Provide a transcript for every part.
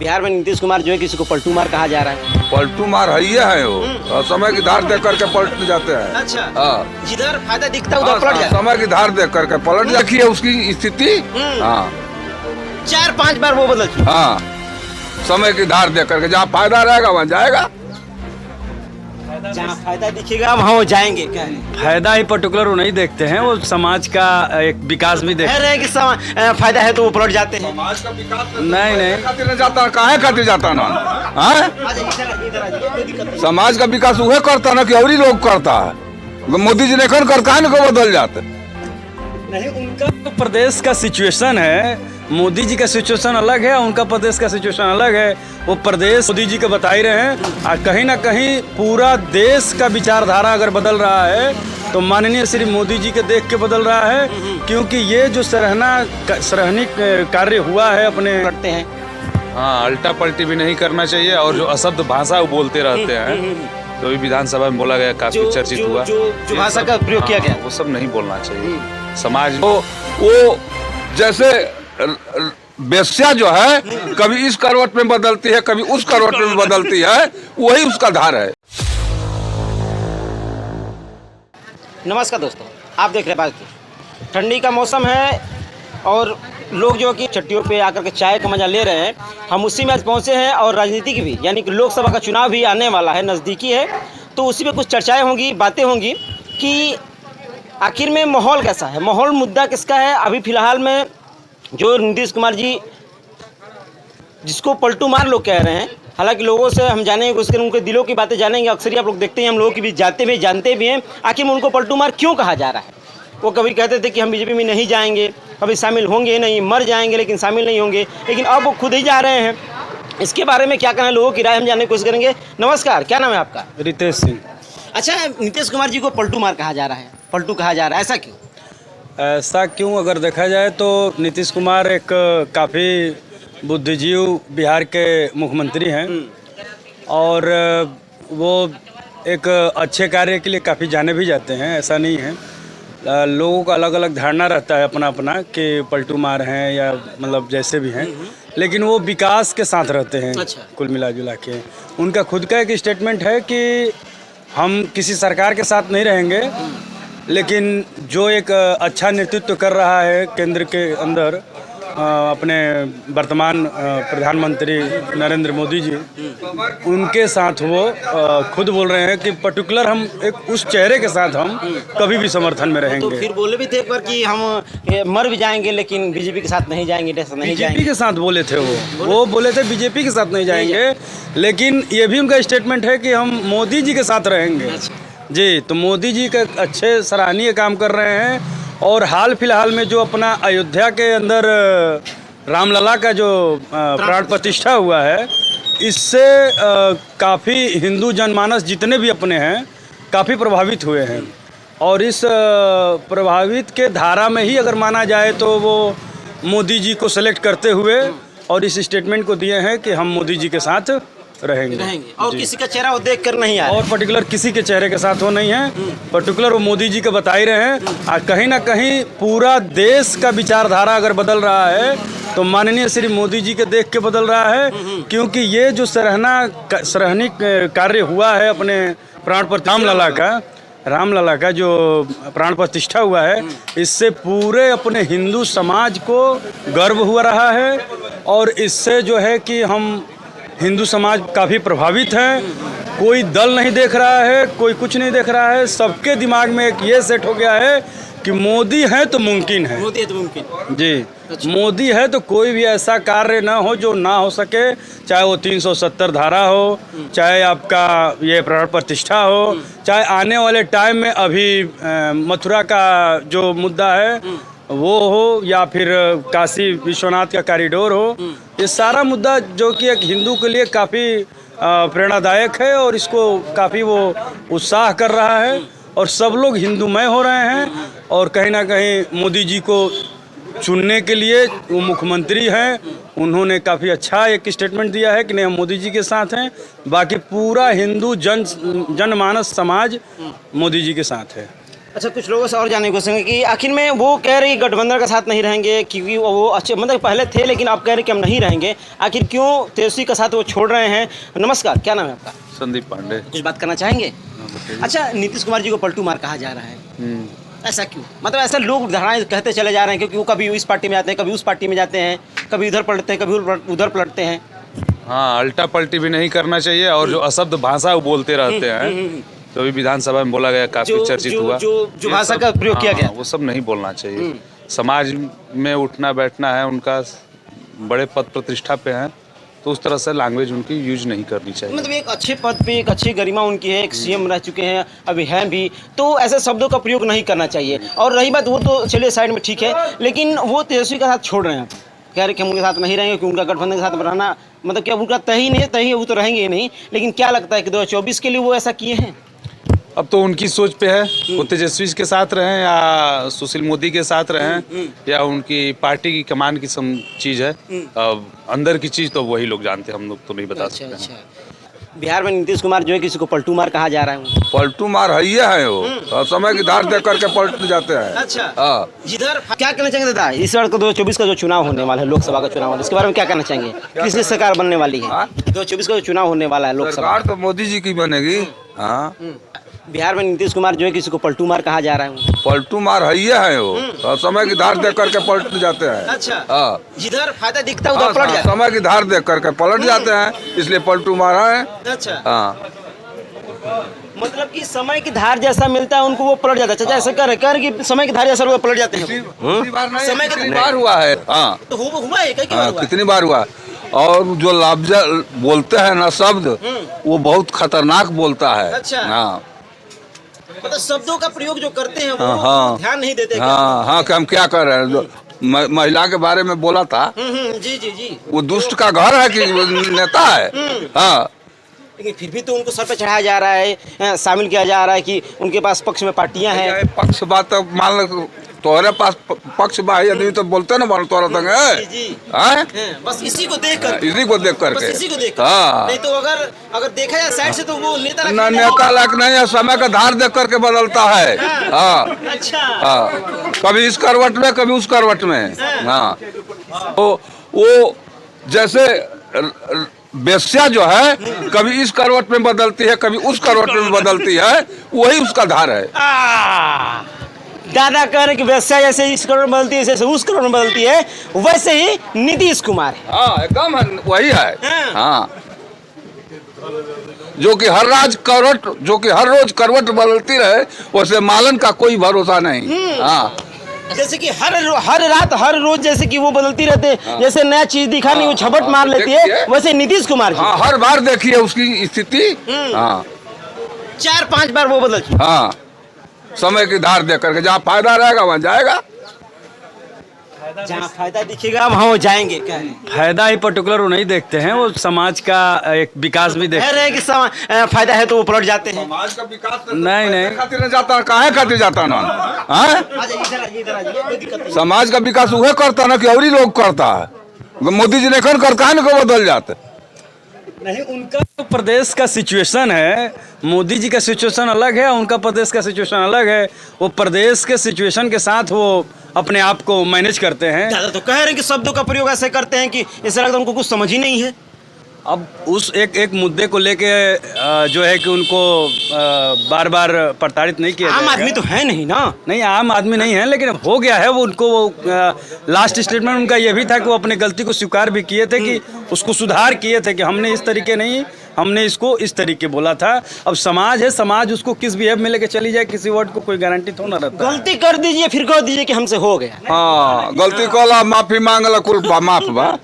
बिहार में नीतीश कुमार जो है किसी को पलटू मार कहा जा रहा है। पलटू मार है वो, और समय की धार देख करके पलट जाते हैं। अच्छा। हाँ, जिधर फायदा दिखता है उधर पलट जाता है। समय की धार देख करके पलट जाती है उसकी स्थिति। हाँ 4-5 बार वो बदल चुका। हाँ, समय की धार देख करके जहाँ फायदा रहेगा वहाँ जाएगा, जहाँ फायदा दिखेगा वहाँ वो जाएंगे। क्या है? फायदा ही पर्टिकुलर वो नहीं देखते हैं, वो समाज का एक विकास भी देखते कह रहे हैं कि फायदा है तो वो पलट जाते हैं। समाज का विकास नहीं खातिर जाता, काहे खातिर जाता ना। हाँ, इधर आ जाइए, कोई दिक्कत नहीं। समाज का विकास वह करता ना कि और ही लोग करता है। मोदी जी ने कर काहे को बदल जाते। नहीं, उनका तो प्रदेश का सिचुएशन है, मोदी जी का सिचुएशन अलग है, उनका प्रदेश का सिचुएशन अलग है। वो प्रदेश मोदी जी का बता ही रहे हैं, और कहीं ना कहीं पूरा देश का विचारधारा अगर बदल रहा है तो माननीय श्री मोदी जी के देख के बदल रहा है, क्योंकि ये जो सराहनीय कार्य हुआ है अपने करते हैं। हाँ, अल्टा पलटी भी नहीं करना चाहिए, और जो अशब्द भाषा वो बोलते रहते हैं तो भी विधानसभा में बोला गया, काफी चर्चित हुआ। जो भाषा का प्रयोग किया गया, वो सब नहीं बोलना चाहिए। समाज वो जैसे बेस्या जो है कभी इस करवट में बदलती है, कभी उस करवट में बदलती है, वही उसका धार है। नमस्कार दोस्तों, आप देख रहे हैं बातचीत। ठंडी का मौसम है और लोग जो कि चट्टियों पे आकर के चाय का मजा ले रहे हैं। हम उसी में आज पहुंचे हैं, और राजनीति की भी, यानी कि लोकसभा का चुनाव भी आने वाला है, नज़दीकी है, तो उसी पे कुछ चर्चाएं होंगी, बातें होंगी कि आखिर में माहौल कैसा है, माहौल मुद्दा किसका है। अभी फिलहाल में जो नीतीश कुमार जी, जिसको पलटू मार लोग कह रहे हैं, हालांकि लोगों से हम जानेंगे, उसके उनके दिलों की बातें जानेंगे। अक्सर ही आप लोग देखते हैं, हम लोगों की भी जानते भी हैं आखिर में उनको पलटू मार क्यों कहा जा रहा है। वो कभी कहते थे कि हम बीजेपी में नहीं जाएंगे, कभी शामिल होंगे नहीं, मर जाएंगे लेकिन शामिल नहीं होंगे, लेकिन अब वो खुद ही जा रहे हैं। इसके बारे में क्या कहना है लोगों की राय हम जानने की कोशिश करेंगे। नमस्कार, क्या नाम है आपका? रितेश सिंह। अच्छा, नीतीश कुमार जी को पलटू मार कहा जा रहा है, पलटू कहा जा रहा है, ऐसा क्यों? ऐसा क्यों, अगर देखा जाए तो नीतीश कुमार एक काफ़ी बुद्धिजीव बिहार के मुख्यमंत्री हैं, और वो एक अच्छे कार्य के लिए काफ़ी जाने भी जाते हैं। ऐसा नहीं है, लोगों का अलग अलग धारणा रहता है अपना अपना कि पलटू मार हैं या मतलब जैसे भी हैं, लेकिन वो विकास के साथ रहते हैं। अच्छा। कुल मिला जुला के उनका खुद का एक स्टेटमेंट है कि हम किसी सरकार के साथ नहीं रहेंगे, लेकिन जो एक अच्छा नेतृत्व कर रहा है केंद्र के अंदर अपने वर्तमान प्रधानमंत्री नरेंद्र मोदी जी, उनके साथ वो खुद बोल रहे हैं कि पर्टिकुलर हम एक उस चेहरे के साथ हम कभी भी समर्थन में रहेंगे। तो फिर बोले भी थे एक बार कि हम मर भी जाएंगे लेकिन बीजेपी के साथ नहीं जाएंगे, नहीं जाएंगे। बीजेपी के साथ बोले थे वो बोले थे बीजेपी के साथ नहीं जाएंगे, लेकिन ये भी उनका स्टेटमेंट है कि हम मोदी जी के साथ रहेंगे। जी, तो मोदी जी का अच्छे सराहनीय काम कर रहे हैं, और हाल फिलहाल में जो अपना अयोध्या के अंदर रामलला का जो प्राण प्रतिष्ठा हुआ है, इससे काफ़ी हिंदू जनमानस जितने भी अपने हैं काफ़ी प्रभावित हुए हैं, और इस प्रभावित के धारा में ही अगर माना जाए तो वो मोदी जी को सेलेक्ट करते हुए और इस स्टेटमेंट को दिए हैं कि हम मोदी जी के साथ रहेंगे। और किसी का चेहरा वो देख कर नहीं आया, और पर्टिकुलर किसी के चेहरे के साथ वो नहीं है, पर्टिकुलर वो मोदी जी का बता ही रहे हैं, और कहीं ना कहीं पूरा देश का विचारधारा अगर बदल रहा है तो माननीय श्री मोदी जी के देख के बदल रहा है, क्योंकि ये जो सराहनीय कार्य हुआ है अपने प्राण प्रतिष्ठा रामलला का जो प्राण प्रतिष्ठा हुआ है, इससे पूरे अपने हिंदू समाज को गर्व हुआ रहा है, और इससे जो है कि हम हिंदू समाज काफ़ी प्रभावित हैं। कोई दल नहीं देख रहा है, कोई कुछ नहीं देख रहा है, सबके दिमाग में एक ये सेट हो गया है कि मोदी है तो मुमकिन है। मोदी है तो मुमकिन जी। अच्छा। मोदी है तो कोई भी ऐसा कार्य ना हो जो ना हो सके, चाहे वो 370 धारा हो, चाहे आपका ये प्राण प्रतिष्ठा हो, चाहे आने वाले टाइम में अभी मथुरा का जो मुद्दा है वो हो, या फिर काशी विश्वनाथ का कॉरिडोर हो। ये सारा मुद्दा जो कि एक हिंदू के लिए काफ़ी प्रेरणादायक है, और इसको काफ़ी वो उत्साह कर रहा है, और सब लोग हिंदूमय हो रहे हैं, और कहीं ना कहीं मोदी जी को चुनने के लिए वो मुख्यमंत्री हैं, उन्होंने काफ़ी अच्छा एक स्टेटमेंट दिया है कि नहीं, हम मोदी जी के साथ हैं, बाकी पूरा हिंदू जनमानस समाज मोदी जी के साथ है। अच्छा, कुछ लोगों से और जानने की कोशिश कि आखिर में वो कह रहे हैं कि गठबंधन का साथ नहीं रहेंगे क्योंकि वो अच्छे मतलब पहले थे, लेकिन आप कह रहे हैं कि हम नहीं रहेंगे। आखिर क्यों तेजस्वी का साथ वो छोड़ रहे हैं? नमस्कार, क्या नाम है आपका? संदीप पांडे। कुछ बात करना चाहेंगे? अच्छा, नीतीश कुमार जी को पलटू मार कहा जा रहा है, ऐसा क्यों? मतलब ऐसा लोग धारणाएं कहते चले जा रहे हैं क्योंकि वो कभी इस पार्टी में जाते हैं, कभी उस पार्टी में जाते हैं, कभी इधर पलटते हैं, कभी उधर पलटते हैं। हाँ, अल्टा पलटी भी नहीं करना चाहिए और जो अशब्द भाषा वो बोलते रहते हैं, तो अभी विधानसभा में बोला गया, काफी चर्चित हुआ। जो भाषा का प्रयोग किया गया, वो सब नहीं बोलना चाहिए। समाज में उठना बैठना है उनका, बड़े पद प्रतिष्ठा पे हैं, तो उस तरह से लैंग्वेज उनकी यूज नहीं करनी चाहिए। मतलब एक अच्छे पद पे एक अच्छी गरिमा उनकी है, एक सीएम रह चुके हैं, अभी हैं भी, तो ऐसे शब्दों का प्रयोग नहीं करना चाहिए। और रही बात, वो तो चलिए साइड में ठीक है, लेकिन वो तेजस्वी का साथ छोड़ रहे हैं, कह रहे कि हम उनके साथ नहीं रहेंगे क्योंकि उनका गठबंधन के साथ रहना मतलब क्या उनका तय ही नहीं है, तय ही वो तो रहेंगे ही नहीं। लेकिन क्या लगता है कि 2024 के लिए वो ऐसा किए हैं? अब तो उनकी सोच पे है, वो तेजस्वी के साथ रहें या सुशील मोदी के साथ रहें या उनकी पार्टी की कमान की सम चीज है। अब अंदर की चीज तो वही लोग जानते हैं, हम लोग तो नहीं बता सकते। अच्छा, बिहार में नीतीश कुमार जो है किसी को पलटू मार कहा जा रहा है। पलटू मार है वो, समय की धार दे करके पलट जाते हैं। अच्छा, हाँ। इधर क्या कहना चाहेंगे दादा, इस बार 2024 का जो चुनाव होने वाला है, लोकसभा का चुनाव है, इसके बारे में क्या कहना चाहेंगे? किसकी सरकार बनने वाली है? 2024 का जो चुनाव होने वाला है लोकसभा, सरकार तो मोदी जी की बनेगी। हाँ, बिहार में नीतीश कुमार जो है किसी को पलटू मार कहा जा रहा है। पलटू मार है वो, समय की धार दे करके पलट जाते हैं। अच्छा, हाँ, जिधर फायदा दिखता है उधर पलट जाता समय की धार देख करके पलट जाते हैं, इसलिए पलटू मारा है। है। अच्छा, हाँ, मतलब कि समय की धार जैसा मिलता है उनको वो पलट जाता है। अच्छा, ऐसा कर कि समय की धार जैसा वो पलट जाते हैं। समय कितनी बार हुआ है। हाँ, तो हुआ है, कई बार हुआ है। कितनी बार हुआ। और जो लफ्ज बोलते हैं ना शब्द, वो बहुत खतरनाक बोलता है। अच्छा। हाँ, मतलब शब्दों का प्रयोग जो करते हैं वो हाँ, ध्यान नहीं देते। हाँ हाँ, कि हम क्या कर रहे हैं। जो महिला के बारे में बोला था, जी जी जी, वो दुष्ट का घर है कि वो नेता है। हाँ, लेकिन फिर भी तो उनको सर पे चढ़ाया जा रहा है, शामिल किया जा रहा है कि उनके पास पक्ष में पार्टियां हैं। पक्ष बात तो मान लो तोहरे पास पक्ष भाई आदमी तो बोलते ना मान तोरा तंग है। जी, हैं? बस इसी को देख कर, इसी को देख बस करके। इसी को देख कर। हाँ, नहीं तो अगर देखा जाए साइड से तो वो नेता ना नेता लायक नहीं है, समय का धार देख करके बदलता है। हाँ, अच्छा, हाँ, कभी इस करवट में कभी उस करवट में। हाँ, वो जैसे बेस्या जो है, कभी इस करवट में बदलती है, कभी उस करवट में बदलती है, वही उसका धार है। दादा कह रहे कि वैसा जैसे इस करोड़ में बदलती है, जैसे उस करोड़ में बदलती है, वैसे ही नीतीश कुमार है। हाँ, एकदम वही है। हाँ, जो कि हर रोज करवट बदलती रहे, वैसे मालन का कोई भरोसा नहीं। हाँ, जैसे कि हर रात हर रोज जैसे कि वो बदलती रहते हैं। जैसे नया चीज दिखा नहीं वो झपट मार लेती है, वैसे नीतीश कुमार की। हाँ, हर बार देखिए उसकी स्थिति। हाँ, 4-5 बार वो बदलती। हाँ, समय की धार देख करके जहाँ फायदा रहेगा वहाँ जाएगा, जहाँ फायदा दिखेगा वहाँ वो जाएंगे। क्या है? फायदा ही पर्टिकुलर वो नहीं देखते हैं, वो समाज का एक विकास भी देखते कह रहे हैं कि फायदा है तो वो पलट जाते हैं। समाज का विकास नहीं खातिर नहीं जाता, काहे खातिर जाता ना। हाँ, इधर आइए, कोई दिक्कत नहीं। समाज का विकास वह करता ना कि और ही लोग करता है। मोदी जी ने करता है ना को बदल जाते। नहीं, उनका तो प्रदेश का सिचुएशन है, मोदी जी का सिचुएशन अलग है, उनका प्रदेश का सिचुएशन अलग है। वो प्रदेश के सिचुएशन के साथ वो अपने आप को मैनेज करते हैं। दादा तो कह रहे हैं कि शब्दों का प्रयोग ऐसे करते हैं कि ऐसा लगता है उनको कुछ समझ ही नहीं है। अब उस एक मुद्दे को लेके जो है कि उनको बार बार प्रताड़ित नहीं किया आम जाएगा। आदमी तो है नहीं ना। नहीं, आम आदमी नहीं है, लेकिन हो गया है वो। उनको लास्ट स्टेटमेंट उनका ये भी था कि वो अपने गलती को स्वीकार भी किए थे, कि उसको सुधार किए थे कि हमने इस तरीके नहीं, हमने इसको इस तरीके बोला था। अब समाज है, समाज उसको किस बिहेव में लेके चली जाए, किसी वर्ड को कोई गारंटी तो ना रहता है। गलती कर दीजिए फिर कह दीजिए कि हमसे हो गया। हाँ, गलती कोला माफी मांगला कुल माफ बा।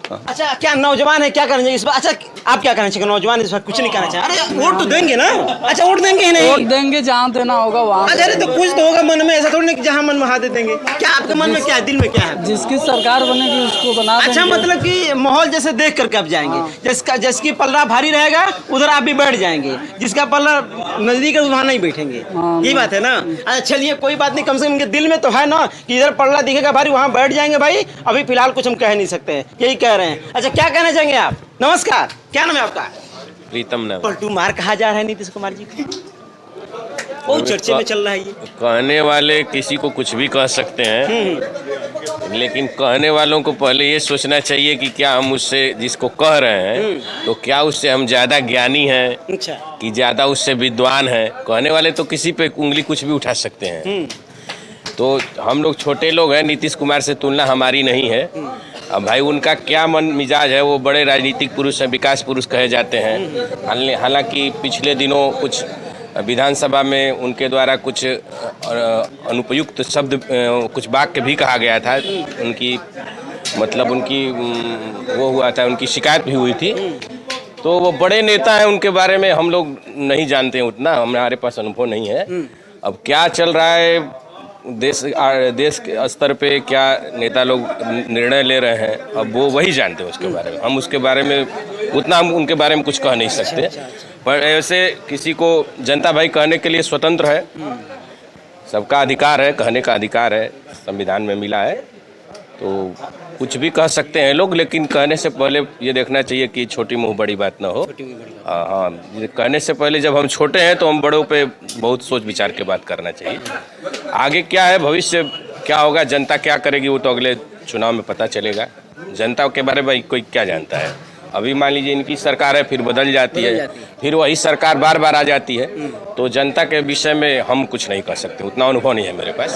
अच्छा, क्या नौजवान है, क्या करना चाहिए इस बार? अच्छा, आप क्या करना चाहिए? नौजवान इस बार कुछ नहीं करना चाहिए। अरे वोट तो देंगे ना। अच्छा, वोट देंगे ही नहीं? वोट देंगे, जहाँ देना होगा वहाँ। अच्छा, अरे तो कुछ तो होगा मन में, ऐसा थोड़ी नहीं कि जहाँ मन में हाथ दे देंगे। क्या आपके मन में क्या है, दिल में क्या है? जिसकी सरकार बनेगी उसको बना देंगे। अच्छा, मतलब कि माहौल जैसे देख करके आप जाएंगे। जिसकी पल्ला भारी रहेगा उधर आप भी बैठ जाएंगे, जिसका पल्ला नजदीक है वहाँ नहीं बैठेंगे। यही बात है ना। अच्छा, चलिए कोई बात नहीं, कम से कम इनके दिल में तो है ना कि इधर पल्ला दिखेगा भारी वहाँ बैठ जाएंगे। भाई अभी फिलहाल कुछ हम कह नहीं सकते हैं, यही कह रहे हैं। अच्छा, क्या कहना चाहेंगे आप? नमस्कार, क्या नाम है आपका? प्रीतम ने पलटू मार कहा जा रहा है नीतीश कुमार जी को। बहुत चर्चे में चल रहा है ये। कहने वाले किसी को कुछ भी कह सकते हैं, लेकिन कहने वालों को पहले ये सोचना चाहिए कि क्या हम उससे जिसको कह रहे हैं तो क्या उससे हम ज़्यादा ज्ञानी हैं अच्छा। कि ज़्यादा उससे विद्वान हैं। कहने वाले तो किसी पे उंगली कुछ भी उठा सकते हैं। तो हम लोग छोटे लोग हैं, नीतीश कुमार से तुलना हमारी नहीं है। अब भाई उनका क्या मन मिजाज है, वो बड़े राजनीतिक पुरुष हैं, विकास पुरुष कहे जाते हैं। हालांकि पिछले दिनों कुछ विधानसभा में उनके द्वारा कुछ अनुपयुक्त शब्द, कुछ वाक्य भी कहा गया था। उनकी मतलब उनकी वो हुआ था, उनकी शिकायत भी हुई थी। तो वो बड़े नेता हैं, उनके बारे में हम लोग नहीं जानते उतना, हमारे पास अनुभव नहीं है। अब क्या चल रहा है देश के स्तर पे, क्या नेता लोग निर्णय ले रहे हैं, अब वो वही जानते हैं उसके बारे में। हम उसके बारे में उतना हम उनके बारे में कुछ कह नहीं सकते। पर ऐसे किसी को जनता भाई कहने के लिए स्वतंत्र है, सबका अधिकार है, कहने का अधिकार है, संविधान में मिला है। तो कुछ भी कह सकते हैं लोग, लेकिन कहने से पहले ये देखना चाहिए कि छोटी मुँह बड़ी बात ना हो। हाँ, कहने से पहले जब हम छोटे हैं तो हम बड़ों पे बहुत सोच विचार के बात करना चाहिए। आगे क्या है, भविष्य क्या होगा, जनता क्या करेगी, वो तो अगले चुनाव में पता चलेगा। जनता के बारे में कोई क्या जानता है। अभी मान लीजिए इनकी सरकार है, फिर बदल जाती है, फिर वही सरकार बार बार आ जाती है। तो जनता के विषय में हम कुछ नहीं कर सकते, उतना अनुभव नहीं है मेरे पास।